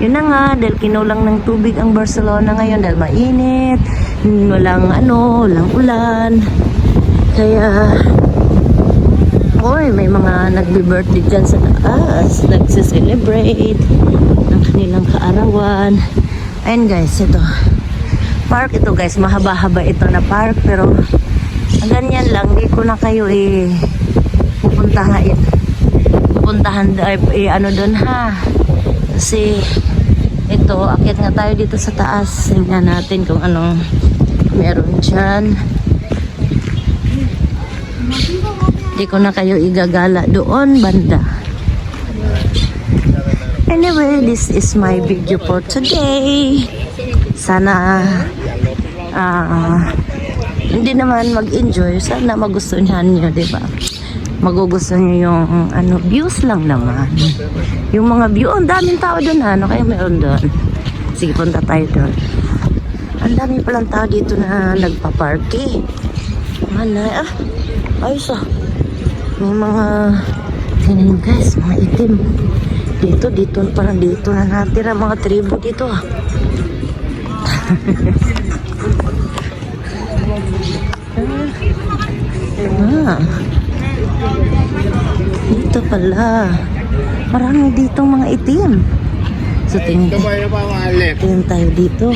Yun na nga, dahil kinulang ng tubig ang Barcelona ngayon dahil mainit, walang ulan. Kaya, may mga nagbe-birthday dyan sa taas, nagse-celebrate ng kanilang kaarawan. Ayun guys, ito. Park ito guys, mahaba-haba ito na park, pero ganyan lang, di ko na kayo pupuntahan doon ha. Kasi ito, akyat nga tayo dito sa taas. Tingnan natin kung anong meron dyan. Di ko na kayo igagala doon banda. Anyway, this is my video for today. Sana hindi naman mag-enjoy. Sana magustuhan nyo, diba? Magugustuhan nyo yung views lang naman. Yung mga view, ang daming tao doon. Ano kaya meron doon? Sige, punta tayo doon. Ang dami palang tao dito na nagpa-party. Ayos ah. May mga, tingnan guys, mga itim. Dito, parang dito na natira mga tribo dito ah. Dito pala. Marami ditong mga itim. So, tingin tayo dito.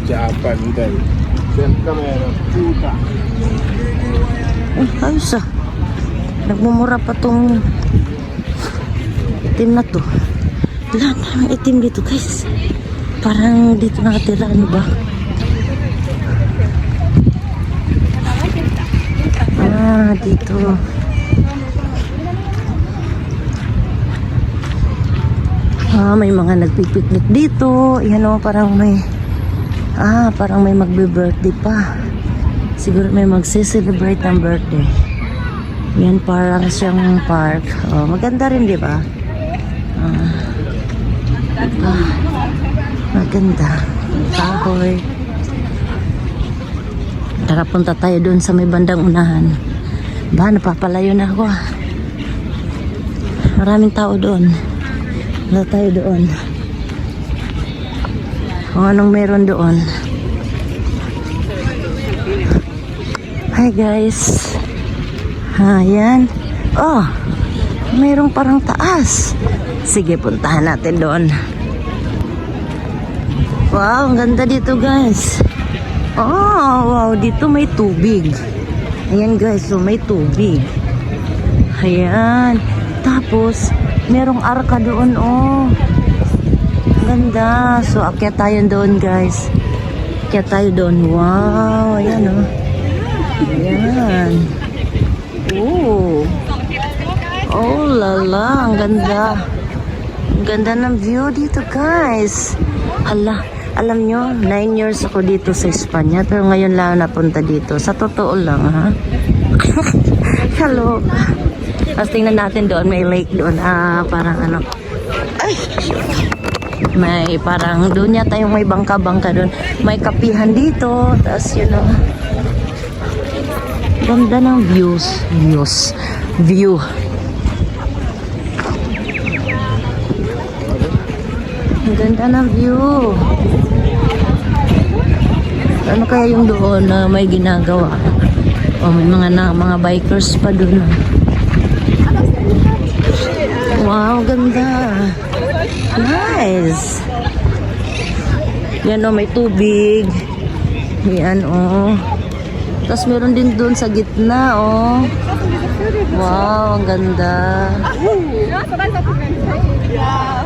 Japan din. Then kamera, puta. Ayos ah. Nagmumura pa tong itim na to. Lahat ng itim dito guys. Parang dito nakatira, ano ba? Dito. May mga nagpipiknik dito. Yan o, parang may magbe-birthday pa. Siguro may magse-celebrate ng birthday. Yan parang siyang park. Maganda rin, di ba? Maganda. Kahoy. Tara, punta tayo doon sa may bandang unahan. Napapalayo na ako. Maraming tao doon. Wala tayo doon. Kung anong meron doon. Hi guys. Ayan. Mayroong parang taas. Sige, puntahan natin doon. Wow, ang ganda dito guys. Wow, dito may tubig. Ayan guys, so may tubig. Ayan. Tapos, merong arka doon, ganda. So, akyat tayo doon guys. Akyat tayo doon. Wow, ayan Ayan. Lala, ang ganda. Ang ganda ng view dito guys. Alam nyo, 9 years ako dito sa Espanya, pero ngayon lang napunta dito. Sa totoo lang, ha? Hello. Tapos tingnan natin doon, may lake doon. Parang may parang doon yata yung may bangka-bangka doon. May kapihan dito. Tapos ganda ng view. Ang ganda ng view. Ano kaya yung doon na may ginagawa? May mga bikers pa doon. Wow, ganda. Nice. Yan may tubig. Yan Tapos meron din doon sa gitna Wow, ang ganda.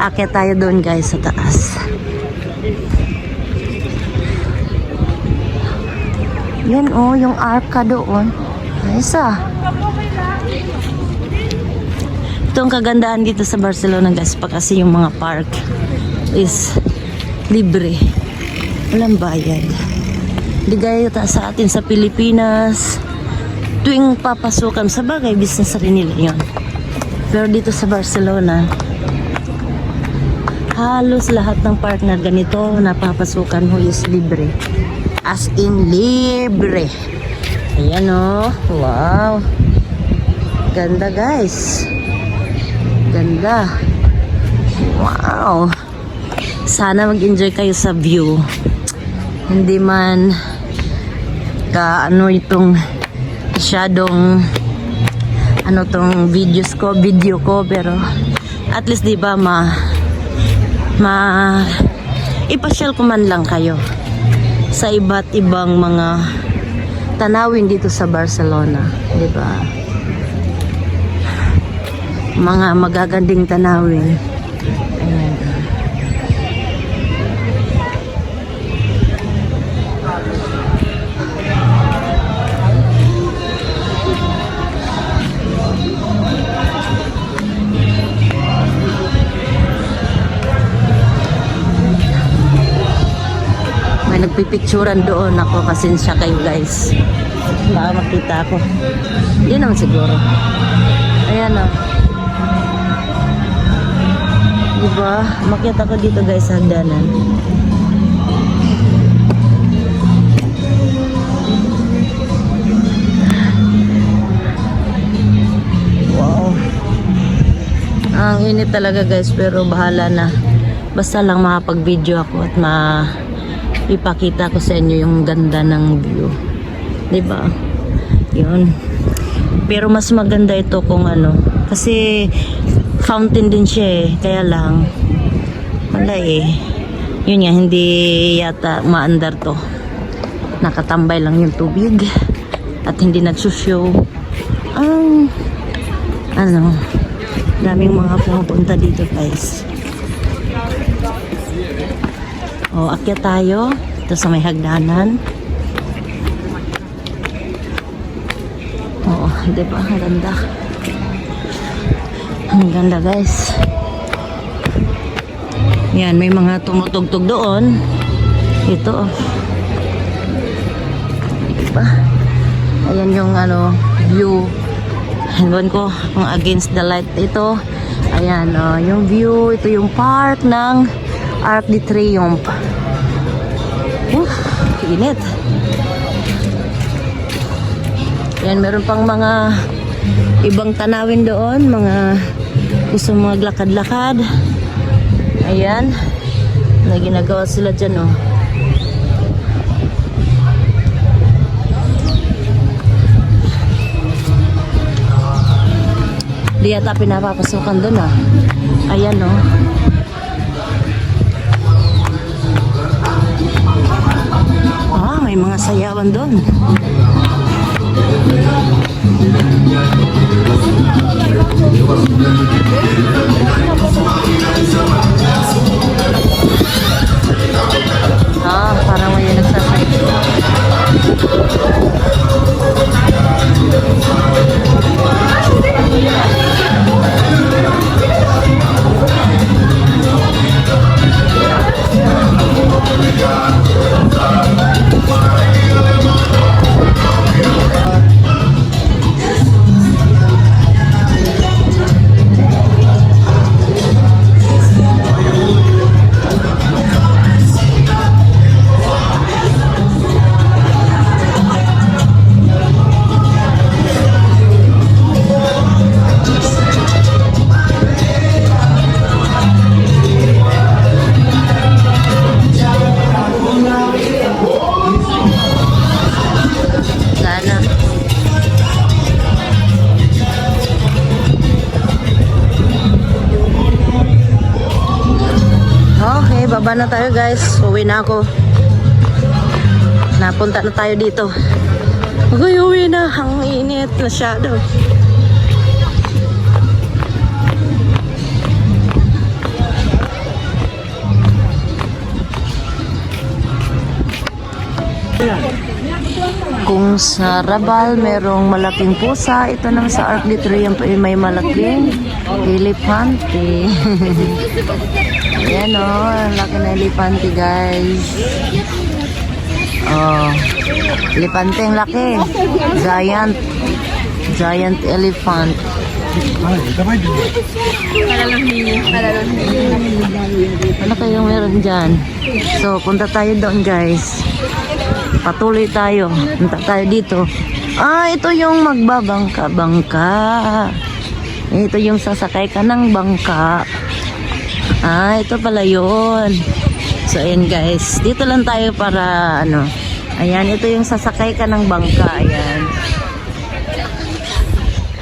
Akyat tayo doon guys sa taas. Yan yung arka doon. Nice Ito ang kagandahan dito sa Barcelona guys, kasi yung mga park is libre. Walang bayad. Di gaya sa atin sa Pilipinas, tuwing papasukan, sa bagay, business rin nila yun. Pero dito sa Barcelona, halos lahat ng park na ganito napapasukan mo is libre. As in libre. Ayan wow. Ganda guys. Ganda. Wow. Sana mag-enjoy kayo sa view. Hindi man ano itong masyadong tong video ko, pero at least di ba ipasyal ko man lang kayo sa iba't ibang mga tanawin dito sa Barcelona, di ba? Mga magaganding tanawin. Ayan. May nagpipicturan doon ako, pasensya kayo guys. Baka makita ako. Yun naman siguro. Ayan o. Diba? Makita ko dito guys sa hagdanan. Wow. Ang init talaga guys, pero bahala na. Basta lang makapag-video ako at ipakita ko sa inyo yung ganda ng view. Diba? Yun. Pero mas maganda ito kung kasi fountain din siya eh. Kaya lang wala eh. Yun nga, hindi yata maandar to. Nakatambay lang yung tubig at hindi nagsushow. Daming mga pumupunta dito guys. Akyat tayo. Ito sa may hagdanan. Diba? Ang ganda. Ang ganda guys. Yan, may mga tumutugtog doon. Ito. Diba? Ayan yung view. Ewan ko kung against the light ito. Ayan, yung view. Ito yung park ng Arc de Triomphe. Init. Yan, meron pang mga ibang tanawin doon, mga gusto maglakad-lakad. Ayan, na ginagawa sila dyan Di yata pinapapasukan doon Ayan may mga sayawan doon. Parang may nagsasay. Baba na tayo guys. Uwi na ako. Napunta na tayo dito. Uwi na. Ang init masyado. Kung sa Rabal merong malaking pusa, ito naman sa Arc de Triomphe may malaking elepante. Ayan ang laki na elepante guys. Elepante ang laki. Giant elephant. Ano kayong meron dyan? So punta tayo doon guys. Patuloy tayo. Punta tayo dito. Ito yung magbabangka-bangka. Ito yung sasakay ka ng bangka. Ah, ito pala yun. So, ayan guys. Dito lang tayo para, ano. Ayan, ito yung sasakay ka ng bangka. Ayan.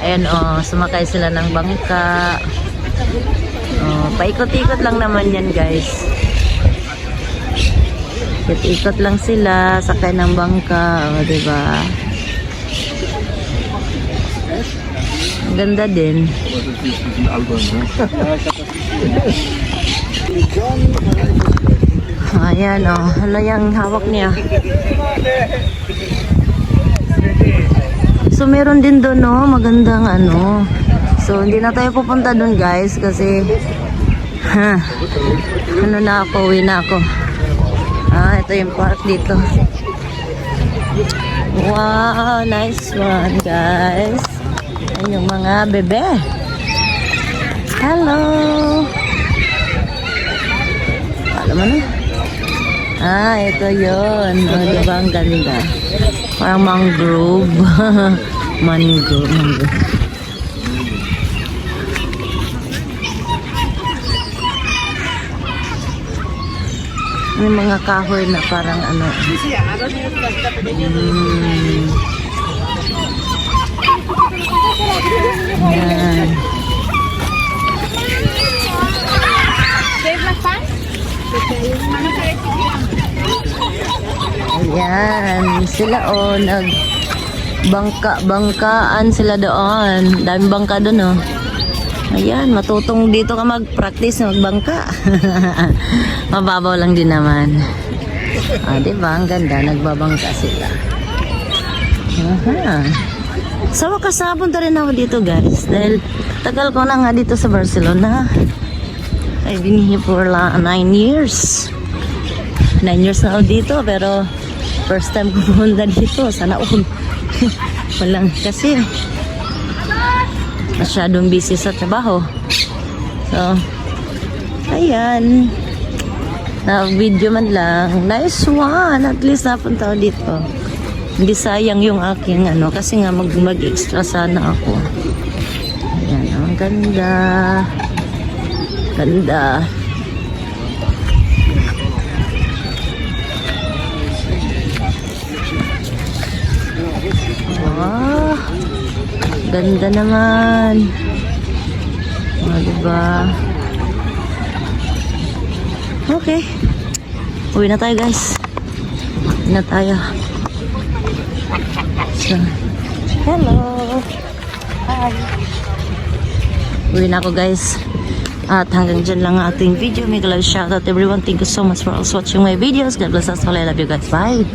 Ayan, oh. Sumakay sila ng bangka. Oh, paikot-ikot lang naman yan, guys. Ikot lang sila, sakay ng bangka. O, diba? Ang ganda din. Ayan, oh. Hala yung hawak niya. So, meron din doon, no? Magandang ano. So, hindi na tayo pupunta doon, guys. Kasi, ano na ako, uwi na ako. Ah, ito yung park dito. Wow, nice one, guys. Ayan yung mga bebe. Hello. Alam mo na. Ah, ito yun. O, diba ang ganda? Parang mangrove. mangrove. May mga kahoy na parang ano. Yan. Ayan, sila oh, bangkaan sila doon. Daming bangka doon oh. Ayan, matutong dito ka mag-practice magbangka. Mababaw lang din naman. Ah, diba? Ang ganda, nagbabangka sila. Aha. Sa wakas napunta rin ako dito, guys. Dahil tagal ko na nga dito sa Barcelona. I've been here for 9 years. 9 years na ako dito, pero first time ko pumunta dito. Sana all. Walang kasi masyadong busy sa trabaho. So, ayan. Na-video man lang. Nice one. At least napunta ako dito. Hindi sayang yung aking ano. Kasi nga mag-extra sana ako. Ayan. Ang ganda. Ganda. Wow. Ganda naman. O, diba? Okay. Uwi na tayo, guys. Uwi na tayo. So, hello. Hi. Uwi na ako, guys. At hanggang dyan lang ang ating video. Make a love shout out everyone. Thank you so much for watching my videos. God bless us all. I love you guys. Bye.